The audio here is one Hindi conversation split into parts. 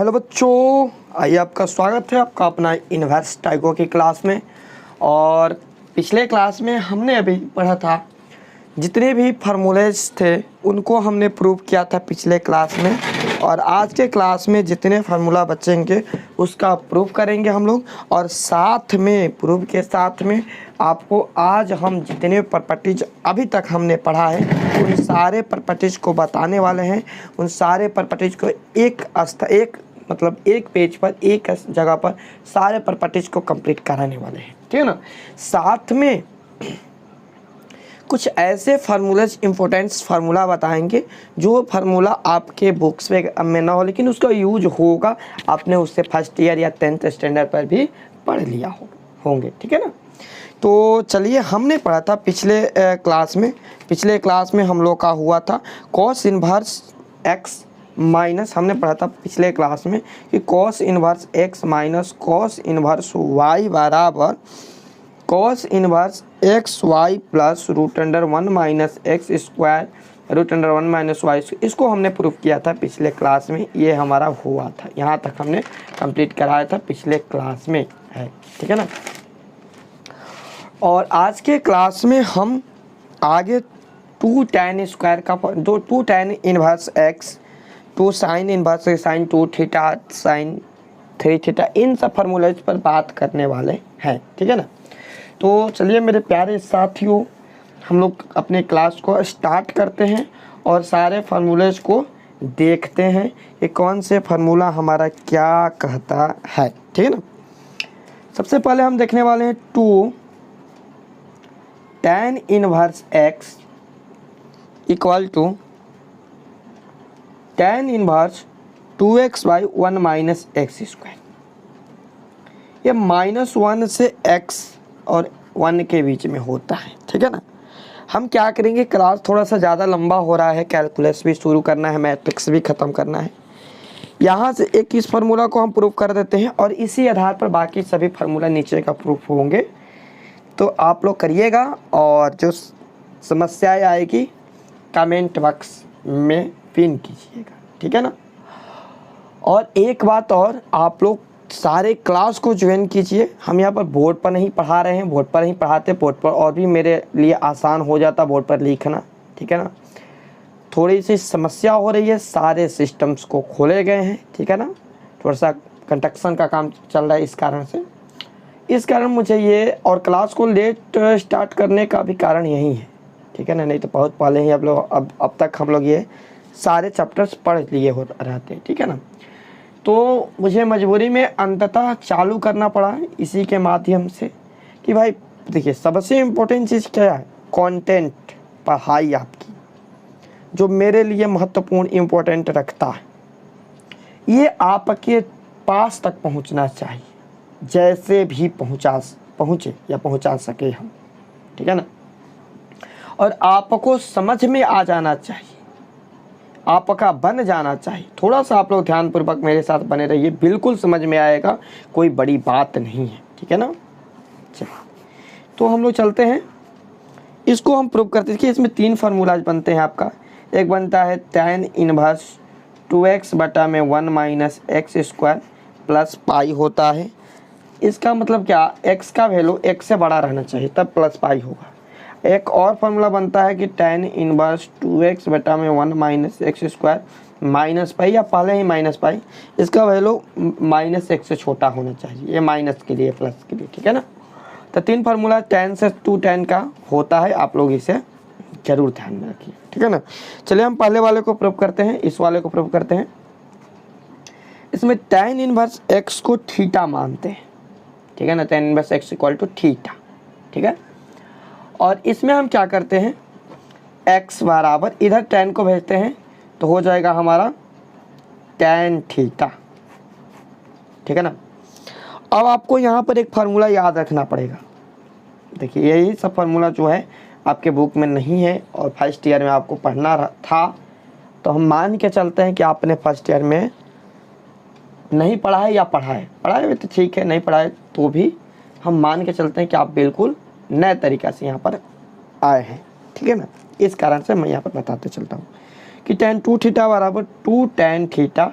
हेलो बच्चों, आइए आपका स्वागत है आपका अपना इन्वर्स टाइगो की क्लास में। और पिछले क्लास में हमने अभी पढ़ा था, जितने भी फार्मूलेज थे उनको हमने प्रूव किया था पिछले क्लास में। और आज के क्लास में जितने फार्मूला बचेंगे उसका प्रूव करेंगे हम लोग। और साथ में प्रूव के साथ में आपको आज हम जितने प्रॉपर्टीज अभी तक हमने पढ़ा है उन सारे प्रॉपर्टीज को बताने वाले हैं। उन सारे प्रॉपर्टीज को एक पेज पर एक जगह पर सारे प्रॉपर्टीज को कंप्लीट कराने वाले हैं, ठीक है ना। साथ में कुछ ऐसे फार्मूलाज इम्पोर्टेंट्स फार्मूला बताएंगे जो फार्मूला आपके बुक्स में ना हो लेकिन उसका यूज होगा, आपने उससे फर्स्ट ईयर या 10th स्टैंडर्ड पर भी पढ़ लिया होंगे, ठीक है ना। तो चलिए, हमने पढ़ा था पिछले क्लास में हम लोग का हुआ था कॉस इन्वर्स एक्स माइनस, हमने पढ़ा था पिछले क्लास में कि cos inverse x minus cos inverse y बराबर cos inverse x y plus root under 1 minus x square root under 1 minus y. इसको हमने प्रूव किया था पिछले क्लास में, ये हमारा हुआ था, यहाँ तक हमने कंप्लीट कराया था पिछले क्लास में है, ठीक है ना। और आज के क्लास में हम आगे 2 tan स्क्वायर का जो 2 tan inverse x 2 sine inverse sine 2 theta sine 3 theta इन सब फार्मूलेज पर बात करने वाले हैं, ठीक है ना। तो चलिए मेरे प्यारे साथियों, हम लोग अपने क्लास को स्टार्ट करते हैं और सारे फार्मूलेज को देखते हैं कि कौन से फार्मूला हमारा क्या कहता है, ठीक है ना। सबसे पहले हम देखने वाले हैं 2 tan inverse X equal to tan inverse 2x by 1 minus x square. ये -1 से x और 1 के बीच में होता है, ठीक है ना। हम क्या करेंगे, क्लास थोड़ा सा ज़्यादा लंबा हो रहा है, कैलकुलस भी शुरू करना है, मैट्रिक्स भी ख़त्म करना है। यहाँ से एक इस फार्मूला को हम प्रूव कर देते हैं और इसी आधार पर बाकी सभी फार्मूला नीचे का प्रूफ होंगे। तो आप लोग करिएगा और जो समस्याएं आएगी कमेंट बॉक्स में पिन कीजिएगा, ठीक है ना। और एक बात और, आप लोग सारे क्लास को ज्वाइन कीजिए। हम यहाँ पर बोर्ड पर नहीं पढ़ा रहे हैं, बोर्ड पर नहीं पढ़ाते, बोर्ड पर और भी मेरे लिए आसान हो जाता बोर्ड पर लिखना, ठीक है ना। थोड़ी सी समस्या हो रही है, सारे सिस्टम्स को खोले गए हैं, ठीक है ना। थोड़ा सा कंस्ट्रक्शन का काम चल रहा है, इस कारण मुझे ये और क्लास को लेट स्टार्ट करने का भी कारण यही है, ठीक है ना। नहीं तो बहुत पहले ही अब तक हम लोग ये सारे चैप्टर्स पढ़ लिए हो रहते हैं, ठीक है ना। तो मुझे मजबूरी में अंततः चालू करना पड़ा इसी के माध्यम से कि भाई देखिए, सबसे इम्पोर्टेंट चीज़ क्या है, कंटेंट पढ़ाई आपकी जो मेरे लिए महत्वपूर्ण इम्पोर्टेंट रखता है, ये आपके पास तक पहुंचना चाहिए, जैसे भी पहुंचे या पहुंचा सके हम, ठीक है ना। और आपको समझ में आ जाना चाहिए, आपका बन जाना चाहिए। थोड़ा सा आप लोग ध्यानपूर्वक मेरे साथ बने रहिए, बिल्कुल समझ में आएगा, कोई बड़ी बात नहीं है, ठीक है ना। चलिए, तो हम लोग चलते हैं, इसको हम प्रूव करते हैं कि इसमें 3 फार्मूलाज बनते हैं आपका। एक बनता है tan इनवर्स 2x बटा में 1 minus x square plus pi होता है। इसका मतलब क्या, x का वैल्यू x से बड़ा रहना चाहिए तब प्लस पाई होगा। एक और फार्मूला बनता है कि tan इनवर्स 2x बटा में 1 minus x square minus pi या पहले ही माइनस पाई, इसका वैल्यू माइनस एक्स से छोटा होना चाहिए, ये माइनस के लिए प्लस के लिए, ठीक है ना। तो 3 फार्मूला tan से 2 tan का होता है, आप लोग इसे जरूर ध्यान में रखिए, ठीक है ना। चलिए हम पहले वाले को प्रूव करते हैं, इस वाले को प्रूव करते हैं। इसमें tan इनवर्स x को थीटा मानते हैं, ठीक है ना। tan inverse x equal to theta, ठीक है। और इसमें हम क्या करते हैं, x बराबर इधर tan को भेजते हैं तो हो जाएगा हमारा tan थीटा, ठीक है ना। अब आपको यहाँ पर एक फार्मूला याद रखना पड़ेगा। देखिए, यही सब फार्मूला जो है आपके बुक में नहीं है और फर्स्ट ईयर में आपको पढ़ना था, तो हम मान के चलते हैं कि आपने फर्स्ट ईयर में नहीं पढ़ा है या पढ़ा है तो ठीक है, नहीं पढ़ा है तो भी हम मान के चलते हैं कि आप बिल्कुल नए तरीक़ा से यहाँ पर आए हैं, ठीक है ना। इस कारण से मैं यहाँ पर बताते चलता हूँ कि tan 2 थीटा बराबर 2 tan थीटा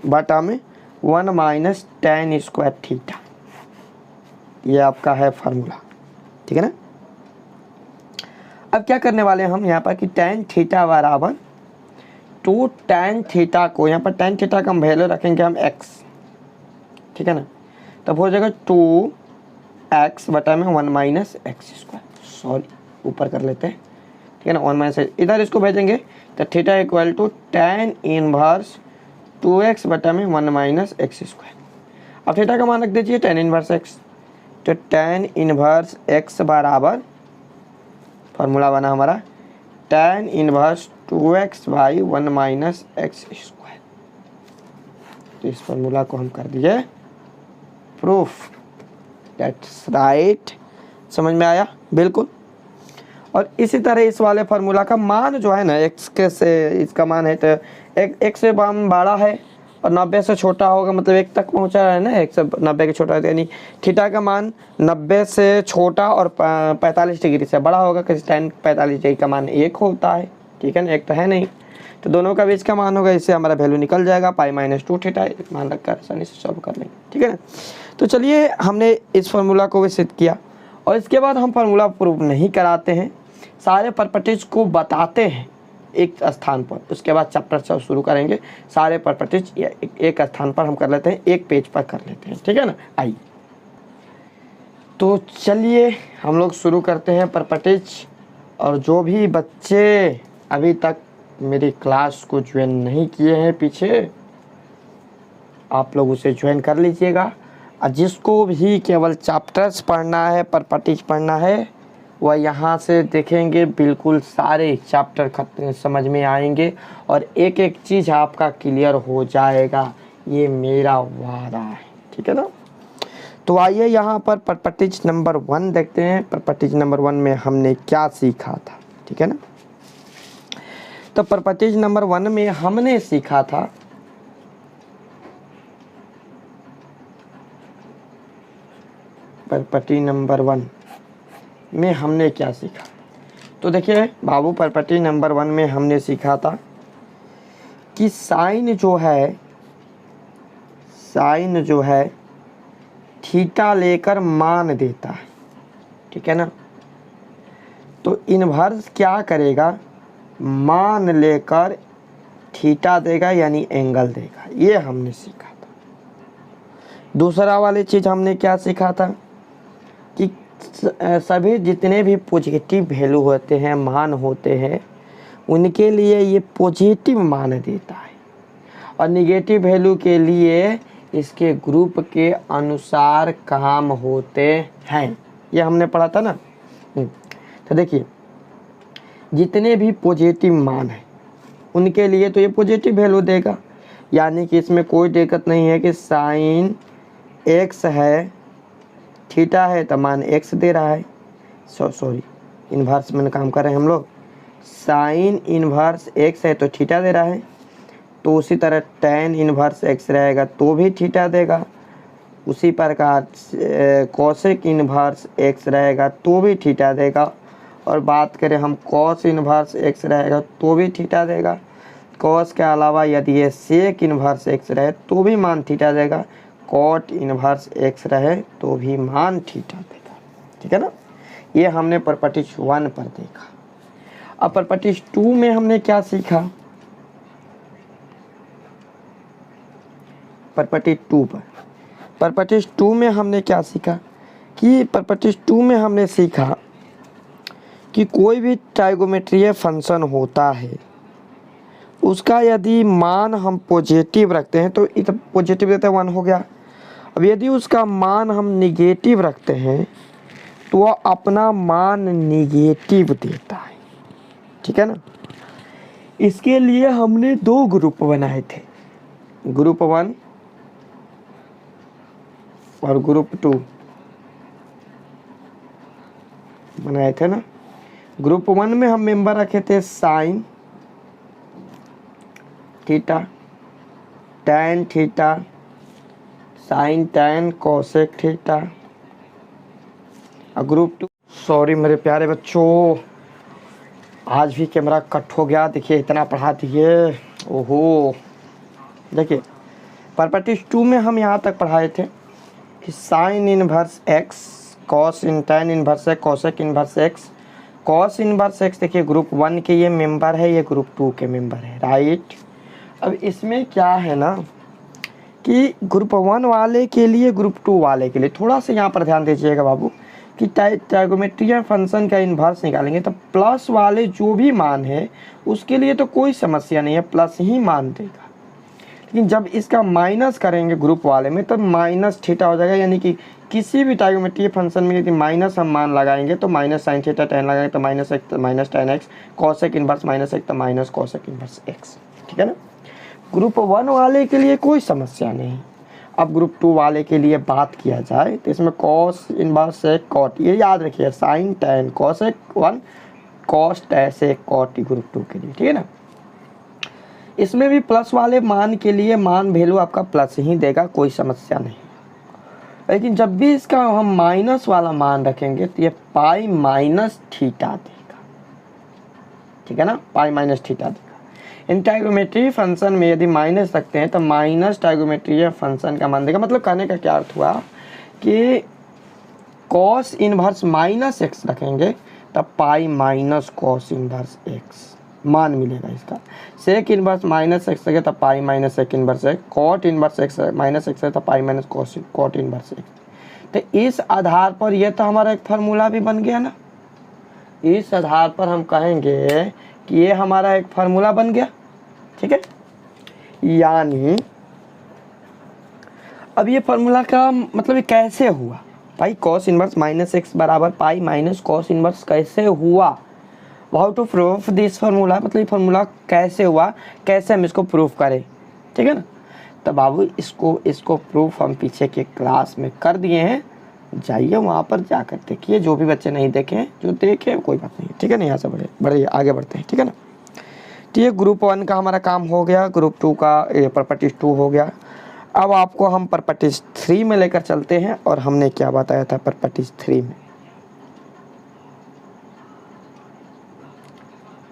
बटा में 1 माइनस टेन स्क्वायर थीटा। ये आपका है फार्मूला, ठीक है ना। अब क्या करने वाले हैं हम यहाँ पर कि टेन थीटा बराबर टू टेन थीटा को, यहाँ पर टेन थीटा का हम वैल्यू रखेंगे हम x, ठीक है ना। तब हो जाएगा 2x बटा में 1 माइनस एक्स स्क्वायर, सॉरी ऊपर कर लेते हैं, ठीक है ना। 1 माइनस इधर इसको भेजेंगे तो theta equal to tan inverse 2x बटा में 1 माइनस एक्स स्क्वायर। अब थीटा का मान रख दीजिए टेन इनवर्स x, तो टेन इनवर्स x बराबर फार्मूला बना हमारा tan inverse 2x by 1 minus x square. तो इस फार्मूला को हम कर दिए प्रूफ, दैट्स राइट। समझ में आया? बिल्कुल। और इसी तरह इस वाले फार्मूला का मान जो है ना x के से इसका मान है तो एक से बड़ा है और 90 से छोटा होगा, मतलब 1 तक पहुंचा है ना, 1 से 90 के छोटा है, यानी थीटा का मान 90 से छोटा और 45 डिग्री से बड़ा होगा। किसी टाइम 45 डिग्री का मान 1 होता है, ठीक है ना, 1 तो है नहीं, तो दोनों का बीच का मान होगा, इससे हमारा वैल्यू निकल जाएगा पाई माइनस 2 थीटा। एक मान रखकर आसानी से सॉल्व कर लेंगे, ठीक है ना। तो चलिए हमने इस फार्मूला को भी सिद्ध किया और इसके बाद हम फार्मूला प्रूव नहीं कराते हैं, सारे प्रॉपर्टीज को बताते हैं एक स्थान पर, उसके बाद चैप्टर शुरू करेंगे। सारे प्रॉपर्टीज एक स्थान पर हम कर लेते हैं, एक पेज पर कर लेते हैं, ठीक है ना। आइए तो चलिए हम लोग शुरू करते हैं प्रॉपर्टीज। और जो भी बच्चे अभी तक मेरी क्लास को ज्वाइन नहीं किए हैं पीछे, आप लोग उसे ज्वाइन कर लीजिएगा। और जिसको भी केवल चैप्टर्स पढ़ना है, प्रॉपर्टीज पढ़ना है, वह यहाँ से देखेंगे, बिल्कुल सारे चैप्टर समझ में आएंगे और एक एक चीज़ आपका क्लियर हो जाएगा, ये मेरा वादा है, ठीक है ना। तो आइए यहाँ पर प्रॉपर्टीज नंबर 1 देखते हैं। प्रॉपर्टीज नंबर 1 में हमने क्या सीखा था, ठीक है ना। तो प्रॉपर्टीज नंबर 1 में हमने सीखा था प्रॉपर्टी नंबर 1 में हमने क्या सीखा। तो देखिए बाबू, प्रॉपर्टी नंबर 1 में हमने सीखा था कि साइन जो है थीटा लेकर मान देता है, ठीक है ना। तो इनवर्स क्या करेगा, मान लेकर थीटा देगा, यानी एंगल देगा। ये हमने सीखा था। दूसरा वाली चीज़ हमने क्या सीखा था कि सभी जितने भी पॉजिटिव वैल्यू होते हैं, मान होते हैं, उनके लिए ये पॉजिटिव मान देता है और निगेटिव वैल्यू के लिए इसके ग्रुप के अनुसार काम होते हैं। ये हमने पढ़ा था ना। तो देखिए जितने भी पॉजिटिव मान हैं उनके लिए तो ये पॉजिटिव वैल्यू देगा, यानी कि इसमें कोई दिक्कत नहीं है कि साइन एक्स है, थीटा है तो मान एक्स दे रहा है। सॉरी इन्वर्स में काम कर रहे हैं हम लोग। साइन इन्वर्स एक्स है तो थीटा दे रहा है, तो उसी तरह टेन इन्वर्स एक्स रहेगा तो भी थीटा देगा। उसी प्रकार कोसेक इन्वर्स एक्स रहेगा तो भी थीटा देगा। और बात करें हम कॉस इन्वर्स एक्स रहेगा तो भी थीटा देगा। कॉस के अलावा यदि ये सेक इन्वर्स एक्स रहे तो भी मान थीटा देगा। कॉट इन्वर्स एक्स रहे तो भी मान थीटा देगा, ठीक है ना। ये हमने प्रॉपर्टीज 1 पर देखा। अब प्रॉपर्टीज 2 में हमने क्या सीखा, प्रॉपर्टी 2 पर। प्रॉपर्टीज 2 में हमने क्या सीखा कि प्रॉपर्टीज 2 में हमने सीखा कि कोई भी ट्राइगोमेट्रीय फंक्शन होता है, उसका यदि मान हम पॉजिटिव रखते हैं तो इधर पॉजिटिव देते हैं 1 हो गया। अब यदि उसका मान हम निगेटिव रखते हैं तो वह अपना मान निगेटिव देता है, ठीक है ना। इसके लिए हमने 2 ग्रुप बनाए थे, ग्रुप 1 और ग्रुप 2 बनाए थे ना। ग्रुप 1 में हम मेंबर रखे थे sine theta, tan theta, sign tan cosec theta. और ग्रुप 2, सॉरी मेरे प्यारे बच्चों, आज भी कैमरा कट हो गया। देखिए इतना पढ़ा दिए, ओहो। देखिए प्रॉपर्टीज 2 में हम यहाँ तक पढ़ाए थे कि sine inverse x, cos in tan inverse x, cosec inverse x. Cos inverse x देखिए ग्रुप 1 के ये मेंबर है, ये ग्रुप 2 के मेंबर है, राइट। अब इसमें क्या है ना कि ग्रुप 1 वाले के लिए, ग्रुप 2 वाले के लिए थोड़ा सा यहाँ पर ध्यान दीजिएगा बाबू कि ट्राइगोमेट्रिक फंक्शन का इन्वर्स निकालेंगे तो प्लस वाले जो भी मान है उसके लिए तो कोई समस्या नहीं है, प्लस ही मान देगा। लेकिन जब इसका माइनस करेंगे ग्रुप वाले में तो माइनस थीटा हो जाएगा, यानी कि किसी भी ट्राइगोमेट्रिक फंक्शन में यदि माइनस हम मान लगाएंगे तो माइनस साइन थीटा टेन लगाएंगे तो माइनस एक minus ten x, cosec inverse minus एक तो माइनस कॉसेक इनवर्स एक्स, ठीक है ना। ग्रुप 1 वाले के लिए कोई समस्या नहीं। अब ग्रुप 2 वाले के लिए बात किया जाए तो इसमें कॉस इनवर्स सेक कॉट, ये याद रखिए, sine tan cosec 1 cos sec cot group 2 के लिए, ठीक है ना। इसमें भी प्लस वाले मान के लिए मान वैल्यू आपका प्लस ही देगा, कोई समस्या नहीं। लेकिन जब भी इसका हम माइनस वाला मान रखेंगे तो ये पाई माइनस थीटा देगा, ठीक है ना, पाई माइनस थीटा देगा। इन ट्राइगोमेट्री फंक्शन में यदि माइनस रखते हैं तो माइनस ट्राइगोमेट्री फंक्शन का मान देगा। मतलब कहने का क्या अर्थ हुआ कि कॉस इनवर्स माइनस एक्स रखेंगे तब pi minus cos inverse X मान मिलेगा इसका। सेक इनवर्स माइनस एक्स है तब pi minus sec inverse X, cot inverse X minus X है तब pi minus cot inverse X. तो इस आधार पर यह तो हमारा एक फार्मूला भी बन गया ना। इस आधार पर हम कहेंगे कि ये हमारा एक फार्मूला बन गया, ठीक है। यानी अब ये फार्मूला का मतलब ये कैसे हुआ भाई, कॉस इनवर्स माइनस एक्स बराबर पाई माइनस कॉस इनवर्स कैसे हुआ, how to proof this formula, मतलब ये फार्मूला कैसे हुआ, कैसे हम इसको प्रूफ करें, ठीक है ना। तो बाबू इसको प्रूफ हम पीछे के क्लास में कर दिए हैं, जाइए वहाँ पर जाकर देखिए। जो भी बच्चे नहीं देखे, जो देखे कोई बात नहीं, ठीक है ना। यहाँ से बढ़िए आगे बढ़ते हैं, ठीक है ना। तो ये ग्रुप 1 का हमारा काम हो गया, ग्रुप 2 का ये प्रॉपर्टीज 2 हो गया। अब आपको हम प्रॉपर्टीज 3 में लेकर चलते हैं और हमने क्या बताया था प्रॉपर्टीज 3 में।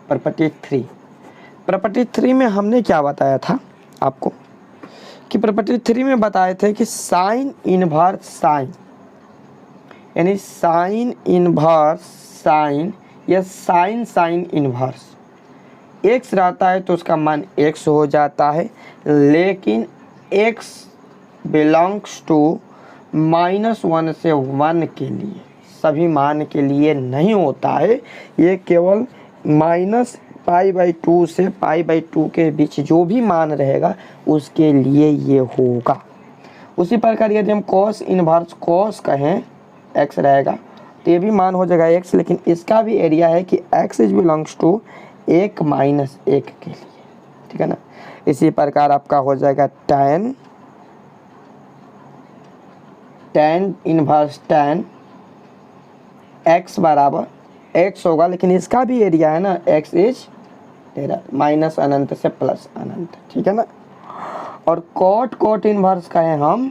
प्रॉपर्टी 3 में हमने क्या बताया था आपको कि प्रॉपर्टी 3 में बताए थे कि साइन इनवर्स साइन, यानी साइन इनवर्स साइन या साइन साइन इनवर्स एक्स रहता है तो उसका मान एक्स हो जाता है, लेकिन एक्स बिलोंग्स टू -1 से 1 के लिए सभी मान के लिए नहीं होता है। ये केवल -π/2 से π/2 के बीच जो भी मान रहेगा उसके लिए ये होगा। उसी प्रकार यदि हम कॉस इनवर्स कॉस कहें एक्स रहेगा तो ये भी मान हो जाएगा एक्स, लेकिन इसका भी एरिया है कि एक्स इज बिलोंग्स टू 1 - 1 के लिए, ठीक है ना। इसी प्रकार आपका हो जाएगा tan इनवर्स tan x बराबर x होगा, लेकिन इसका भी एरिया है ना, x इज तेरा माइनस अनंत से प्लस अनंत, ठीक है ना। और कॉट इनवर्स का है हम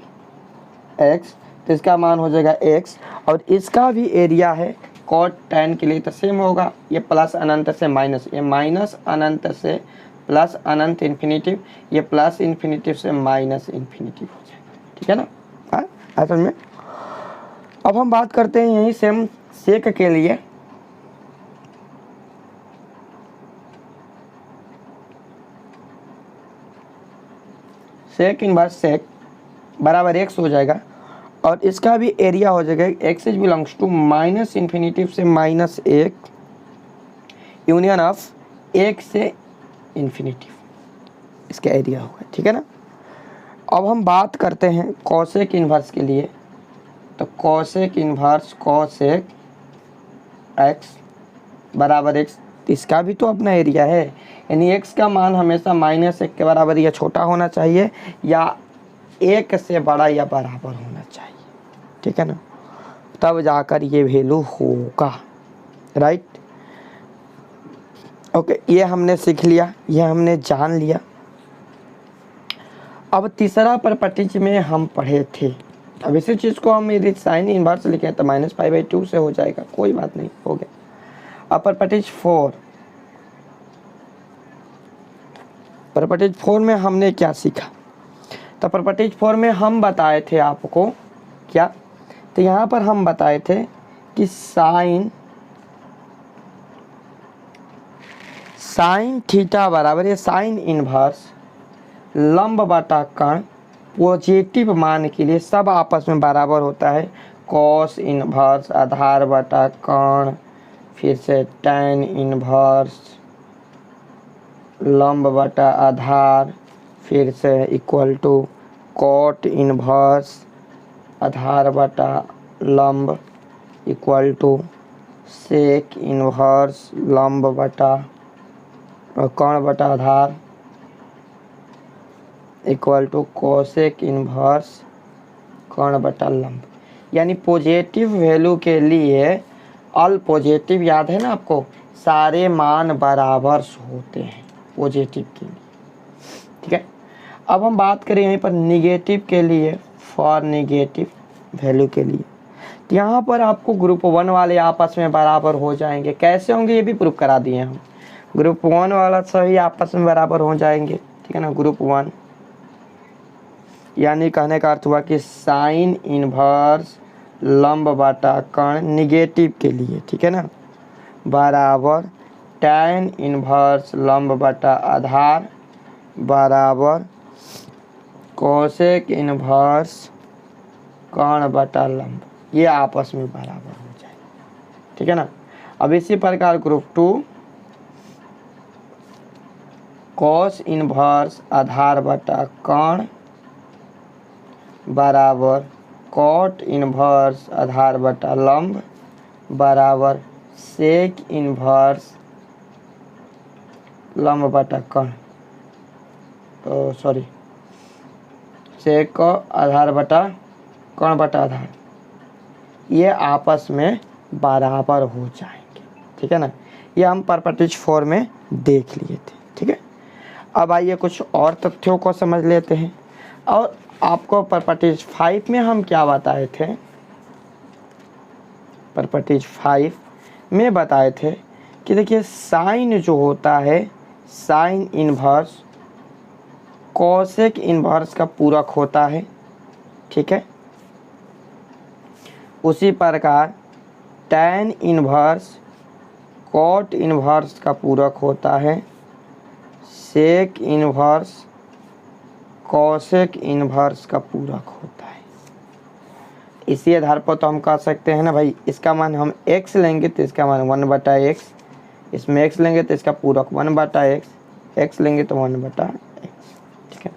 x, तो इसका मान हो जाएगा x, और इसका भी एरिया है कॉट tan के लिए तो सेम होगा, ये प्लस अनंत से माइनस, ये माइनस अनंत से प्लस अनंत इन्फिनिटिव, ये प्लस इन्फिनिटिव से माइनस इन्फिनिटिव हो जाएगा, ठीक है ना। हाँ असल में अब हम बात करते हैं यही सेम सेक के लिए। सेक इनवर्स सेक बराबर एक्स हो जाएगा और इसका भी एरिया हो जाएगा X is belongs to minus infinitive से -1 यूनियन ऑफ 1 से इन्फिनिटिव, इसका एरिया होगा, ठीक है ना। अब हम बात करते हैं कॉसेक इनवर्स के लिए। तो कॉसेक इनवर्स कॉसेक एक्स बराबर एक्स, इसका भी तो अपना एरिया है, यानी एक्स का मान हमेशा -1 के बराबर या छोटा होना चाहिए या 1 से बड़ा या बराबर होना चाहिए, ठीक है ना, तब जाकर ये वैल्यू होगा, राइट। ओके, ये हमने सीख लिया, ये हमने जान लिया। अब तीसरा प्रॉपर्टीज में हम पढ़े थे, अब इसी चीज़ को हम यदि साइन इनवर्स लिखें तो -π/2 से हो जाएगा, कोई बात नहीं, हो गया। अब प्रॉपर्टीज 4 में हमने क्या सीखा तो प्रॉपर्टीज 4 में हम बताए थे आपको क्या, तो यहाँ पर हम बताए थे कि साइन थीटा बराबर ये साइन इनवर्स लंब बटा कर्ण पॉजिटिव मान के लिए सब आपस में बराबर होता है। कॉस इनवर्स आधार बटा कर्ण, फिर से tan इनवर्स लंब बटा आधार, फिर से इक्वल टू कॉट इनवर्स आधार बटा लंब इक्वल टू सेक इनवर्स लंब बटा कर्ण बटा आधार इक्वल टू कोसेक इनवर्स कर्ण बटा लंब। यानी पॉजिटिव वैल्यू के लिए ऑल पॉजिटिव, याद है ना आपको, सारे मान बराबर होते हैं पॉजिटिव के लिए। ठीक है, अब हम बात करें यहीं पर निगेटिव के लिए, फॉर निगेटिव वैल्यू के लिए, तो यहाँ पर आपको ग्रुप 1 वाले आपस में बराबर हो जाएंगे। कैसे होंगे ये भी प्रूफ करा दिए हम। ग्रुप 1 वाला सही आपस में बराबर हो जाएंगे, ठीक है ना। ग्रुप 1 यानी कहने का अर्थ हुआ कि साइन इनवर्स लंब बटा कर्ण निगेटिव के लिए, ठीक है ना, बराबर tan इनवर्स लंब बटा आधार बराबर कोसेक इनवर्स कर्ण बटा लंब, ये आपस में बराबर हो जाए, ठीक है ना। अब इसी प्रकार ग्रुप 2 कॉस इनवर्स आधार बटा कर्ण बराबर कॉट इनवर्स आधार बटा लंब बराबर सेक इनवर्स लंब बटा कर्ण, तो सॉरी सेक का आधार बटा कर्ण बटा आधार, ये आपस में बराबर हो जाएंगे, ठीक है ना। ये हम प्रॉपर्टीज 4 में देख लिए थे, ठीक है। अब आइए कुछ और तथ्यों को समझ लेते हैं। और आपको प्रॉपर्टीज 5 में हम क्या बताए थे, प्रॉपर्टीज 5 में बताए थे कि देखिए साइन जो होता है, साइन इनवर्स कोसेक इनवर्स का पूरक होता है, ठीक है। उसी प्रकार tan इनवर्स कॉट इनवर्स का पूरक होता है, सेक इनवर्स कोसेक इनवर्स का पूरक होता है। इसी आधार पर तो हम कह सकते हैं ना भाई, इसका मान हम x लेंगे तो इसका मान 1/x, इसमें x लेंगे तो इसका पूरक 1/x, x लेंगे तो 1/x, ठीक है।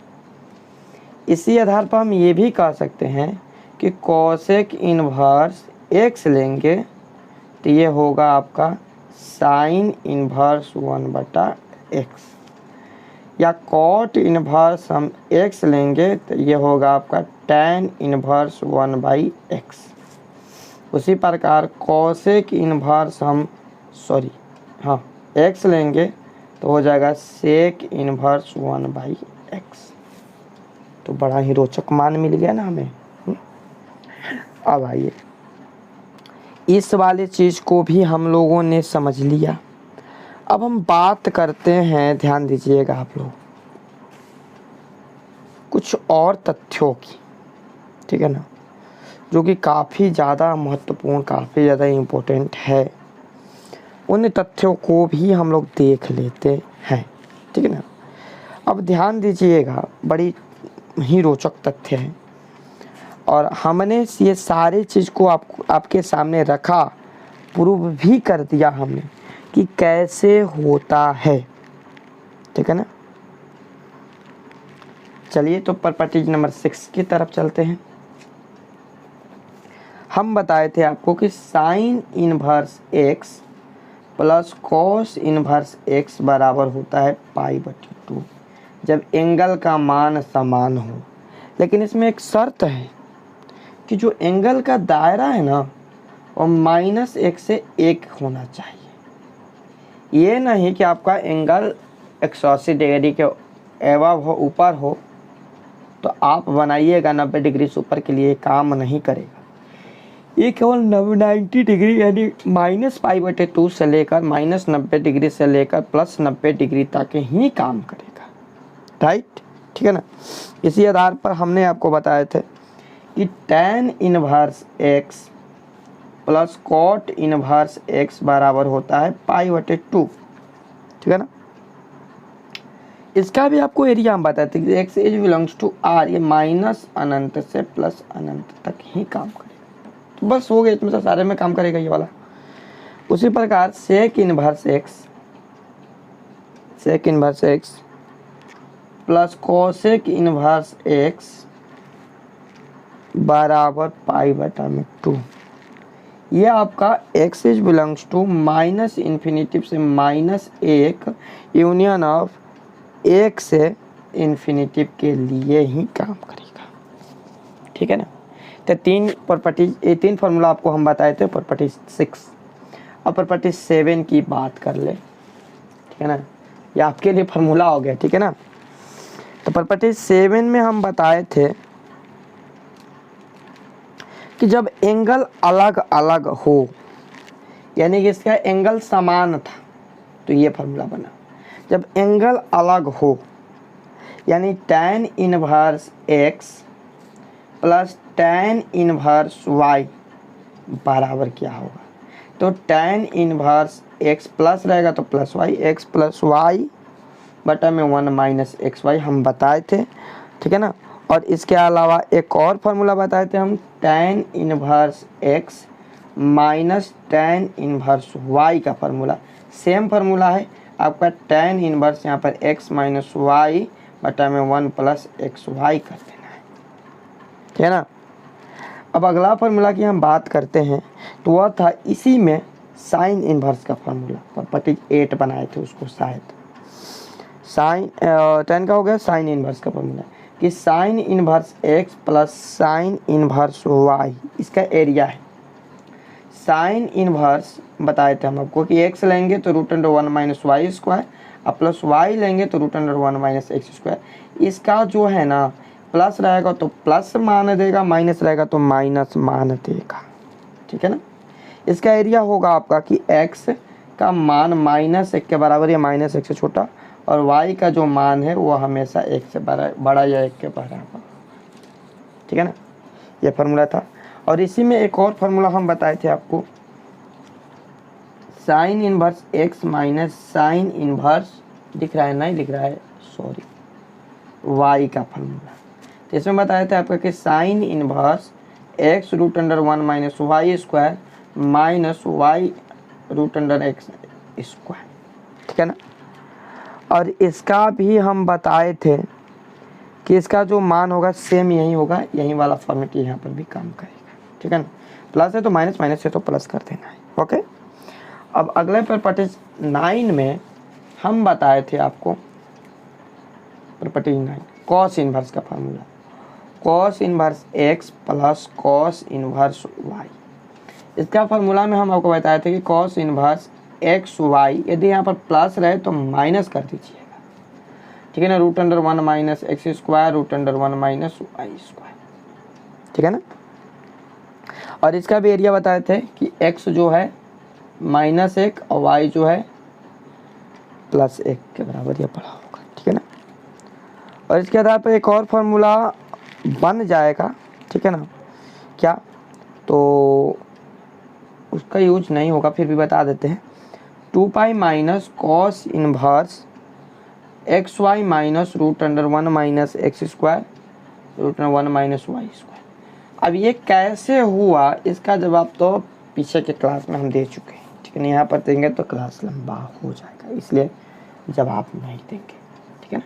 इसी आधार पर हम ये भी कह सकते हैं कि कोसेक इनवर्स x लेंगे तो ये होगा आपका साइन इनवर्स 1/x, या कॉट इनवर्स हम x लेंगे तो ये होगा आपका tan इनवर्स 1/x। उसी प्रकार कोसेक इनवर्स हम x लेंगे तो हो जाएगा सेक इनवर्स 1/x। तो बड़ा ही रोचक मान मिल गया ना हमें। अब आइए, इस वाले चीज़ को भी हम लोगों ने समझ लिया। अब हम बात करते हैं, ध्यान दीजिएगा आप लोग, कुछ और तथ्यों की, ठीक है ना, जो कि काफ़ी ज़्यादा महत्वपूर्ण, काफ़ी ज़्यादा इम्पोर्टेंट है। उन तथ्यों को भी हम लोग देख लेते हैं, ठीक है ना। अब ध्यान दीजिएगा, बड़ी ही रोचक तथ्य है और हमने ये सारे चीज़ को आपके सामने रखा, प्रूव भी कर दिया हमने कि कैसे होता है, ठीक है ना। चलिए तो प्रॉपर्टीज नंबर 6 की तरफ चलते हैं। हम बताए थे आपको कि sine inverse x plus cos inverse x बराबर होता है π/2 जब एंगल का मान समान हो। लेकिन इसमें एक शर्त है कि जो एंगल का दायरा है ना वो -1 से 1 होना चाहिए। ये नहीं कि आपका एंगल 180 डिग्री के एवब हो, ऊपर हो, तो आप बनाइएगा 90 डिग्री से ऊपर के लिए काम नहीं करेगा। ये केवल 90 डिग्री यानी -π/2 से लेकर -90 डिग्री से लेकर +90 डिग्री तक ही काम करेगा, राइट। ठीक है ना। इसी आधार पर हमने आपको बताए थे कि tan inverse x plus cot inverse x बराबर होता है π/2, ठीक है ना। इसका भी आपको एरिया हम बताते हैं कि X is belongs to R, ये माइनस अनंत से प्लस अनंत तक ही काम करेगा। तो बस हो गया, इसमें से सारे में काम करेगा ये वाला। उसी प्रकार sec inverse X plus cosec inverse X बराबर π/2। ये आपका X is belongs to minus infinity से -1 यूनियन ऑफ 1 से इन्फिनिटी के लिए ही काम करेगा, ठीक है ना। तो 3 प्रॉपर्टीज, ये 3 फार्मूला आपको हम बताए थे प्रॉपर्टी 6। अब प्रॉपर्टी 7 की बात कर ले, ठीक है ना। ये आपके लिए फार्मूला हो गया, ठीक है ना। तो प्रॉपर्टी 7 में हम बताए थे कि जब एंगल अलग अलग हो, यानी कि इसका एंगल समान था, तो ये फार्मूला बना। जब एंगल अलग हो यानी tan inverse x plus tan inverse y बराबर क्या होगा, तो tan इनवर्स x प्लस रहेगा तो plus y, x plus Y बटा में 1 माइनस एक्स वाई हम बताए थे, ठीक है ना। और इसके अलावा एक और फार्मूला बताए थे हम, tan inverse x minus tan inverse y का फार्मूला। सेम फार्मूला है आपका, tan इनवर्स यहाँ पर x माइनस वाई बटा में 1 प्लस एक्स वाई कर देना है, ठीक है ना। अब अगला फार्मूला की हम बात करते हैं, तो वह था इसी में साइन इनवर्स का फार्मूला, प्रॉपर्टी 8 बनाए थे उसको शायद। साइन 10 का हो गया साइन इनवर्स का फार्मूला कि sine inverse x plus sine inverse y, इसका एरिया है। साइन इनवर्स बताए थे हम आपको कि x लेंगे तो √1 माइनस वाई स्क्वायर, और प्लस y लेंगे तो √1 माइनस एक्स स्क्वायर। इसका जो है ना, प्लस रहेगा तो प्लस मान देगा, माइनस रहेगा तो माइनस मान देगा, ठीक है ना। इसका एरिया होगा आपका कि x का मान -1 के बराबर या -1 से छोटा, और y का जो मान है वो हमेशा 1 से बड़ा या 1 के बराबर, ठीक है ना। ये फार्मूला था। और इसी में एक और फार्मूला हम बताए थे आपको, sign inverse x minus sine inverse, दिख रहा है नहीं दिख रहा है सॉरी, y का फार्मूला। तो इसमें बताए थे आपका कि sine inverse x √1 minus Y square minus Y √x square, ठीक है ना। और इसका भी हम बताए थे कि इसका जो मान होगा सेम यही होगा, यही वाला फॉर्मेट यहाँ पर भी काम करेगा, ठीक है ना। प्लस है तो माइनस, माइनस है तो प्लस कर देना है, ओके। अब अगले प्रॉपर्टी 9 में हम बताए थे आपको प्रॉपर्टी 9 कॉस इनवर्स का formula, cos inverse x plus cos inverse y। इसका फार्मूला में हम आपको बताए थे कि कॉस इनवर्स एक्स वाई, यदि यहाँ पर प्लस रहे तो माइनस कर दीजिएगा, ठीक है ना। √1 minus x square √1 minus Y square, ठीक है ना। और इसका भी एरिया बताए थे कि x जो है -1 और y जो है +1 के बराबर या बड़ा होगा, ठीक है ना। और इसके आधार पर एक और फार्मूला बन जाएगा, ठीक है ना। क्या, तो उसका यूज नहीं होगा, फिर भी बता देते हैं। 2π minus cos inverse x y minus √1 minus x square √1 minus Y square. अब ये कैसे हुआ, इसका जवाब तो पीछे के क्लास में हम दे चुके हैं, ठीक है ना। यहाँ पर देंगे तो क्लास लंबा हो जाएगा, इसलिए जवाब नहीं देंगे, ठीक है ना।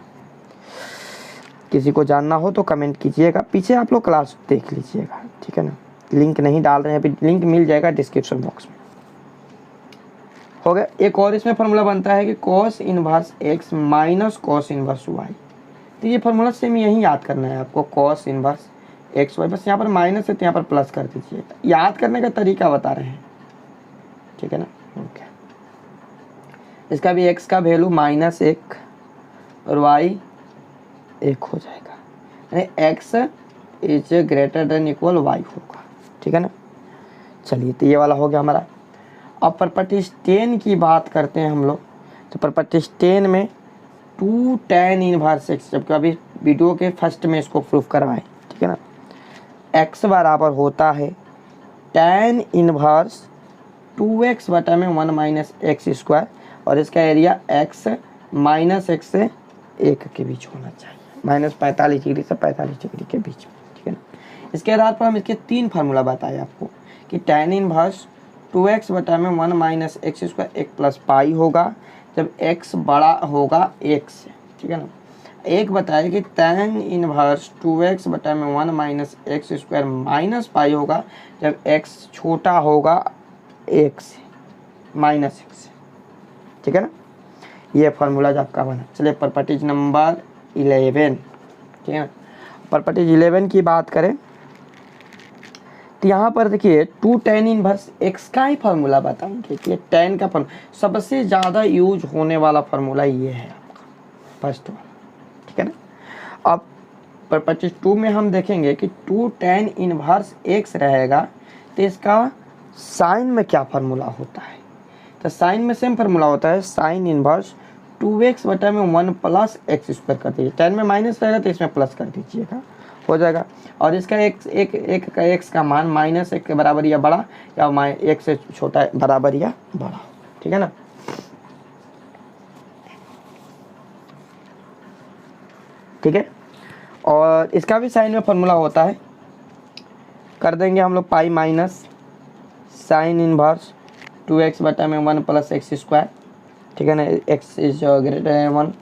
किसी को जानना हो तो कमेंट कीजिएगा, पीछे आप लोग क्लास देख लीजिएगा, ठीक है ना। लिंक नहीं डाल रहे हैं अभी, लिंक मिल जाएगा डिस्क्रिप्शन बॉक्स में, हो गया। एक और इसमें फार्मूला बनता है कि cos inverse x minus cos inverse y। तो ये फार्मूला सेम यही याद करना है आपको, कॉस इनवर्स एक्स वाई, बस यहाँ पर माइनस है तो यहाँ पर प्लस कर दीजिए। याद करने का तरीका बता रहे हैं, ठीक है ना। ओके, इसका भी x का वैल्यू -1 और y 1 हो जाएगा, यानी x is greater than equal y होगा, ठीक है ना। चलिए, तो ये वाला हो गया हमारा। अब प्रॉपर्टी 10 की बात करते हैं हम लोग। तो प्रॉपर्टी 10 में 2 tan इनवर्स x, जबकि अभी वीडियो के फर्स्ट में इसको प्रूफ करवाएं, ठीक है ना। x बराबर होता है tan इनवर्स 2x बटा में 1 माइनस एक्स स्क्वायर, और इसका एरिया x माइनस एक्स से 1 के बीच होना चाहिए, -45 डिग्री से 45 डिग्री के बीच में, ठीक है ना। इसके आधार पर हम इसके 3 फार्मूला बताए आपको कि tan इनवर्स 2x बटा में 1 minus x square 1 plus pi होगा जब x बड़ा होगा 1 से, ठीक है ना। एक बताया कि tan इनवर्स 2x बटा में 1 minus x square minus pi होगा जब x छोटा होगा 1 से, माइनस 1 से, ठीक है ना। ये फार्मूला जो आपका बना। चलिए प्रॉपर्टीज नंबर 11, ठीक है ना। प्रॉपर्टीज 11 की बात करें तो यहाँ पर देखिए 2 tan इनवर्स x का ही फार्मूला बताएंगे कि tan का फार्मूला सबसे ज़्यादा यूज होने वाला फार्मूला ये है आपका फर्स्ट वाला, ठीक है ना। अब प्रॉपर्टी 2 में हम देखेंगे कि 2 tan इनवर्स x रहेगा तो इसका साइन में क्या फार्मूला होता है। तो साइन में सेम फार्मूला होता है, साइन इनवर्स 2x बटा में 1 प्लस एक्स स्क्वायर कर दीजिए, tan में माइनस रहेगा तो इसमें प्लस कर दीजिएगा, हो जाएगा। और इसका x का मान -1 के बराबर या बड़ा या 1 से छोटा बराबर या बड़ा, ठीक है ना। ठीक है, और इसका भी साइन में फार्मूला होता है, कर देंगे हम लोग pi minus sign inverse 2x बटा में 1 प्लस एक्स स्क्वायर, ठीक है ना, x इज ग्रेटर देन 1,